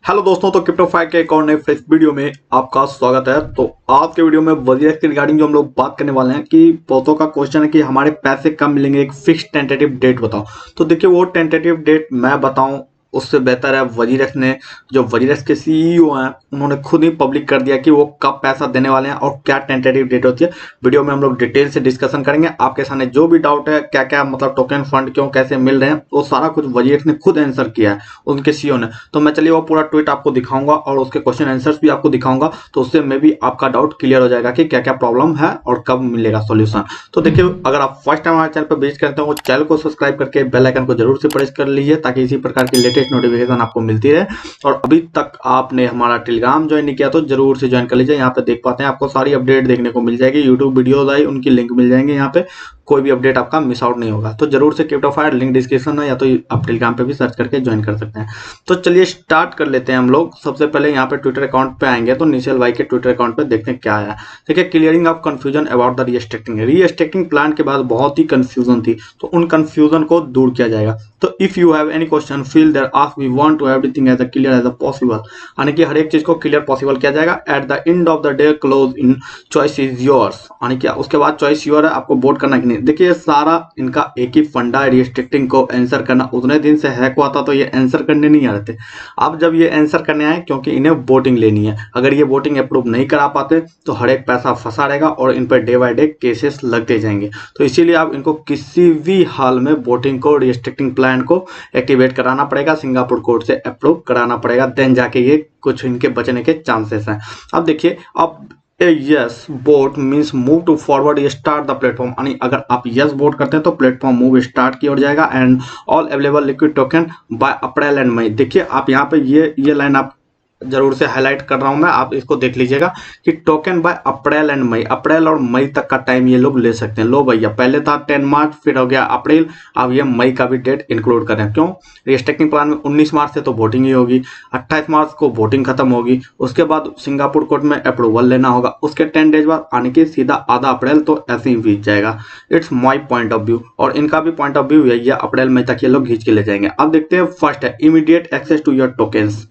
Hello दोस्तों, तो क्रिप्टोफाई के एक और नए फ्रेश वीडियो में आपका स्वागत है। तो आज के वीडियो में वजीरेक्स के रिगार्डिंग जो हम लोग बात करने वाले हैं कि बहुतों का क्वेश्चन है कि हमारे पैसे कब मिलेंगे, एक फिक्स टेंटेटिव डेट बताओ। तो देखिए, वो टेंटेटिव डेट मैं बताऊं उससे बेहतर है वजीरेक्स ने, जो वजीरेक्स के सीईओ हैं, उन्होंने खुद ही पब्लिक कर दिया कि वो कब पैसा देने वाले हैं और क्या टेंटेटिव डेट होती है। वीडियो में हम लोग डिटेल से डिस्कशन करेंगे। आपके सामने जो भी डाउट है, क्या क्या मतलब टोकन फंड क्यों कैसे मिल रहे हैं, वो सारा कुछ वजीरेक्स ने खुद आंसर किया है उनके सीईओ ने। तो मैं चलिए वो पूरा ट्वीट आपको दिखाऊंगा और उसके क्वेश्चन आंसर्स भी आपको दिखाऊंगा, तो उससे मे भी आपका डाउट क्लियर हो जाएगा कि क्या क्या प्रॉब्लम है और कब मिलेगा सॉल्यूशन। तो देखिए, अगर आप फर्स्ट टाइम हमारे चैनल पर विजिट करते हो, चैनल को सब्सक्राइब करके बेल आइकन को जरूर से प्रेस कर लीजिए ताकि इसी प्रकार की लेटेस्ट नोटिफिकेशन आपको मिलती रहे। और अभी तक आपने हमारा टेलीग्राम ज्वाइन नहीं किया तो जरूर से ज्वाइन कर लीजिए। यहाँ पे देख पाते हैं आपको सारी अपडेट देखने को मिल जाएगी। यूट्यूब वीडियोज आई, उनकी लिंक मिल जाएंगे, यहाँ पे कोई भी अपडेट आपका मिस आउट नहीं होगा। तो जरूर से क्रिप्टोफायर लिंक डिस्क्रिप्शन है, या तो आप टेलीग्राम पे भी सर्च करके ज्वाइन कर सकते हैं। तो चलिए स्टार्ट कर लेते हैं हम लोग। सबसे पहले यहाँ पे ट्विटर अकाउंट पे आएंगे तो निशल भाई के ट्विटर अकाउंट पे देखते हैं क्या है। देखिए, clearing of confusion about the restaking plan के बाद बहुत ही कंफ्यूजन थी, तो उन कंफ्यूजन को दूर किया जाएगा। तो if you have any question feel there ask, we want to everything as clear as possible, यानी कि हर एक चीज को क्लियर पॉसिबल किया जाएगा। At the end of the day close in choice is yours, यानी कि उसके बाद चॉइस योर है, आपको वोट करना कि नहीं। देखिए, सारा इनका एक ही फंडा है, रिस्ट्रिक्टिंग को आंसर करना। उतने दिन से हैक हुआ था तो ये आंसर करने नहीं आ रहे थे। अब जब ये आंसर करने आए, क्योंकि इन्हें वोटिंग लेनी है, अगर ये वोटिंग अप्रूव नहीं करा पाते तो हर एक पैसा फंसा रहेगा और इन per day by day cases लगते जाएंगे। तो इसीलिए अब इनको किसी भी हाल में वोटिंग को, रिस्ट्रिक्टिंग प्लान को एक्टिवेट कराना पड़ेगा, सिंगापुर कोर्ट से अप्रूव कराना पड़ेगा, देन जाके ये कुछ इनके बचने के चांसेस हैं। अब देखिए, अब yes vote means move to forward, ये स्टार्ट द प्लेटफॉर्म, यानी अगर आप यस वोट करते हैं तो प्लेटफॉर्म मूव स्टार्ट की ओर जाएगा। And all available liquid token by April and May. देखिए, आप यहाँ पे ये लाइन आप जरूर से हाईलाइट कर रहा हूं मैं, आप इसको देख लीजिएगा कि टोकन बाय अप्रैल एंड मई, अप्रैल और मई तक का टाइम ये लोग ले सकते हैं। लो भैया, पहले था 10 मार्च, फिर हो गया अप्रैल, अब ये मई का भी डेट इंक्लूड करें। क्यों? रिस्ट्रिक्टिंग प्लान में 19 मार्च से तो वोटिंग ही होगी, 28 मार्च को वोटिंग खत्म होगी, उसके बाद सिंगापुर कोर्ट में अप्रूवल लेना होगा, उसके 10 डेज बाद आने के सीधा आधा अप्रैल, तो ऐसे ही बीत जाएगा। It's my point of view, और इनका भी पॉइंट ऑफ व्यू यही है, अप्रैल मई तक ये लोग खींच के ले जाएंगे। अब देखते हैं, फर्स्ट है immediate access to your tokens.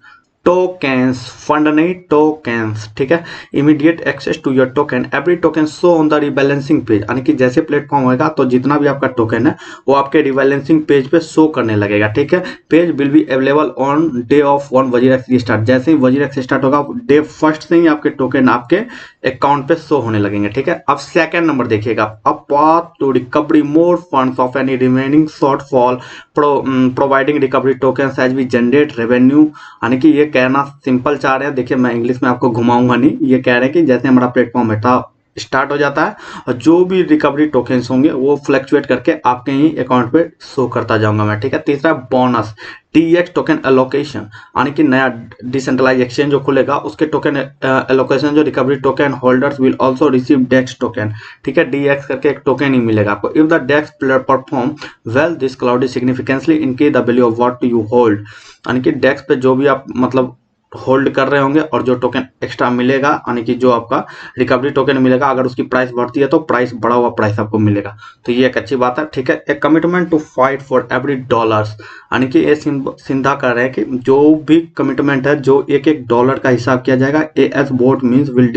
Tokens, fund नहीं, टोकन्स, ठीक है। Immediate access to your token, every token show on the rebalancing page, यानी कि जैसे प्लेटफॉर्म होगा तो जितना भी आपका टोकन है वो आपके रिबैलेंसिंग पेज पे शो करने लगेगा, ठीक है। Page will be available on day of one WazirX start, जैसे ही वजीरेक्स स्टार्ट होगा डे फर्स्ट से ही आपके टोकन आपके अकाउंट पे शो होने लगेंगे, ठीक है। अब सेकंड नंबर देखिएगा, अब path to recovery more funds of any remaining shortfall, providing recovery tokens as we generate revenue, यानी कि ये कहना सिंपल चाह रहे हैं। देखिए, मैं इंग्लिश में आपको घुमाऊंगा नहीं, ये कह रहे हैं कि जैसे हमारा प्लेटफॉर्म है स्टार्ट हो जाता है और जो भी रिकवरी टोकन्स होंगे वो फ्लक्चुएट करके आपके ही अकाउंट पे शो करता जाऊंगा मैं, ठीक है। तीसरा बोनस, TX टोकन एलोकेशन, यानी कि नया डिसेंट्रलाइज एक्सचेंज जो खुलेगा उसके टोकन एलोकेशन, जो recovery token holders will also receive DEX token, ठीक है। DX करके एक टोकन ही मिलेगा आपको। If the DEX perform well this could significantly increase the value of what you hold, यानी कि डेक्स पे जो भी आप मतलब होल्ड कर रहे होंगे और जो टोकन एक्स्ट्रा मिलेगा, यानी कि जो आपका रिकवरी टोकन मिलेगा, अगर उसकी प्राइस बढ़ती है तो प्राइस बढ़ा हुआ प्राइस आपको मिलेगा। तो ये एक अच्छी बात है, ठीक है। एक commitment to fight for every dollars, यानी कि ये सिंधा कर रहे हैं कि जो भी कमिटमेंट है, जो एक एक डॉलर का हिसाब किया जाएगा। AS vote means will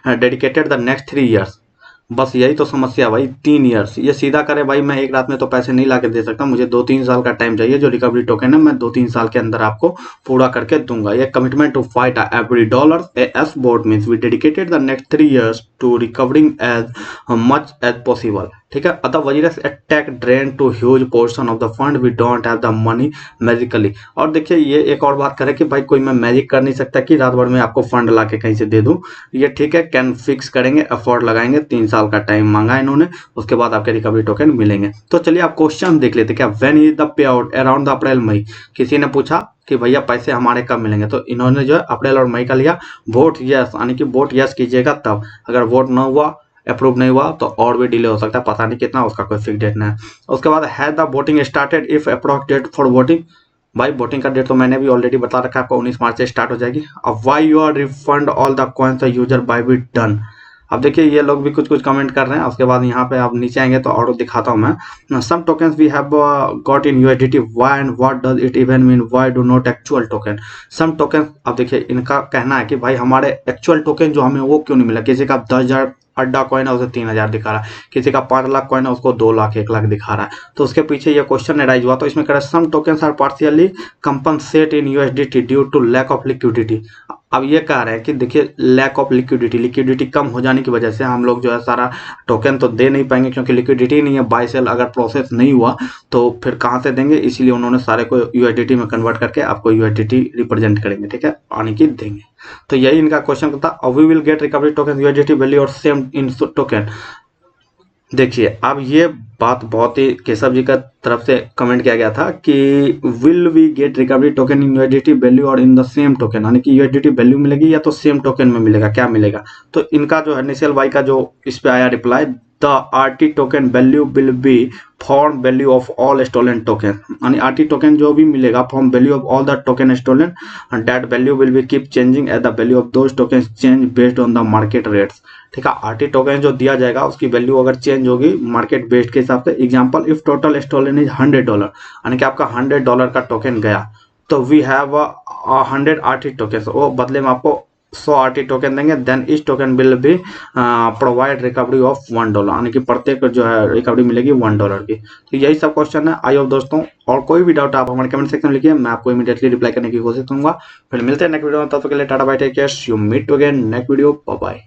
dedicated the next 3 years. बस यही तो समस्या भाई, 3 ईयर्स। ये सीधा करे भाई, मैं एक रात में तो पैसे नहीं ला के दे सकता, मुझे 2-3 साल का टाइम चाहिए। जो रिकवरी टोकन है मैं 2-3 साल के अंदर आपको पूरा करके दूंगा। ये commitment to fight every dollar, as board means we dedicated the next 3 years to recovering as much as possible, ठीक है। अतः WazirX attack drain to huge portion of the fund, we don't have the money magically. और देखिए, ये एक और बात करें कि भाई कोई मैं मैजिक कर नहीं सकता कि रात भर में आपको फंड ला के कहीं से दे दूं। ये ठीक है, कैन फिक्स करेंगे, एफोर्ड लगाएंगे, 3 साल का टाइम मांगा इन्होंने, उसके बाद आपके रिकवरी टोकन मिलेंगे। तो चलिए आप क्वेश्चन देख लेते क्या। When is the payout around the April May, किसी ने पूछा कि भैया पैसे हमारे कब मिलेंगे, तो इन्होंने जो है अप्रैल और मई का लिया। वोट यस, यानी कि वोट यस कीजिएगा तब, अगर वोट न हुआ, अप्रूव नहीं हुआ तो और भी डिले हो सकता है, पता नहीं कितना, उसका कोई फिक्स डेट नहीं है। उसके बाद has the voting started, if approx date for voting, भाई वोटिंग का डेट तो मैंने भी ऑलरेडी बता रखा है आपको, 19 मार्च से स्टार्ट हो जाएगी। अब why you are refund all the coins the user buy be done, अब देखिए ये लोग भी कुछ कुछ कमेंट कर रहे हैं। उसके बाद यहाँ पे आप नीचे आएंगे तो और दिखाता हूँ मैं। Some tokens we have got in USDT, why and what does it even mean, why do not actual token. Some token, अब देखिए इनका कहना है कि भाई हमारे एक्चुअल टोकन जो हमें वो क्यों नहीं मिला। किसी का 10,000 अड्डा कॉइन है उसे 3,000 दिखा रहा है, किसी का 5 लाख कॉइन है उसको 2 लाख 1 लाख दिखा रहा है। तो उसके पीछे ये क्वेश्चन एराइज हुआ। तो इसमें कह रहा है some tokens are partially compensate in USDT due to lack of liquidity. अब ये कह रहे हैं कि देखिए लैक ऑफ लिक्विडिटी कम हो जाने की वजह से हम लोग जो है सारा टोकन तो दे नहीं पाएंगे, क्योंकि लिक्विडिटी नहीं है। बाय सेल अगर प्रोसेस नहीं हुआ तो फिर कहाँ से देंगे, इसीलिए उन्होंने सारे को यूएसडीटी में कन्वर्ट करके आपको यूएसडीटी रिप्रेजेंट करेंगे, ठीक है, आने की देंगे। तो यही इनका क्वेश्चन था। We will get recovery token USDT value और सेम इन टोकन। देखिए अब ये बात बहुत ही केशव जी का तरफ से कमेंट किया गया था कि will we get recovery token in USDT value और इन द सेम टोकन, यानी कि यूएसडीटी वैल्यू मिलेगी या तो सेम टोकन में मिलेगा, क्या मिलेगा। तो इनका जो है निशल भाई का जो इस पे आया reply, the RT token value will be form value of all stolen token, यानी आरटी टोकन जो भी मिलेगा form value of all the token stolen and that value will be keep changing as the value of those token change based on the market rates. ठीक है, RT token जो दिया जाएगा उसकी वैल्यू अगर चेंज होगी मार्केट बेस्ड के हिसाब से। Example, if total stolen is $100, यानी कि आपका $100 का टोकन गया, तो वी हैव 100 आरटी टोकन, वो बदले में आपको 100 आरटी टोकन देंगे। देन इस token will be provide recovery of $1, यानी कि प्रत्येक जो है रिकवरी मिलेगी $1 की। तो यही सब क्वेश्चन है। आई होप दोस्तों, और कोई भी डाउट आप हमारे कमेंट सेक्शन में लिखिए, मैं आपको इमीडिएटली रिप्लाई करने की कोशिश करूंगा। फिर मिलते हैं नेक्स्ट वीडियो में, तब तक के लिए ta-ta bye, take care, you meet again next video, bye bye.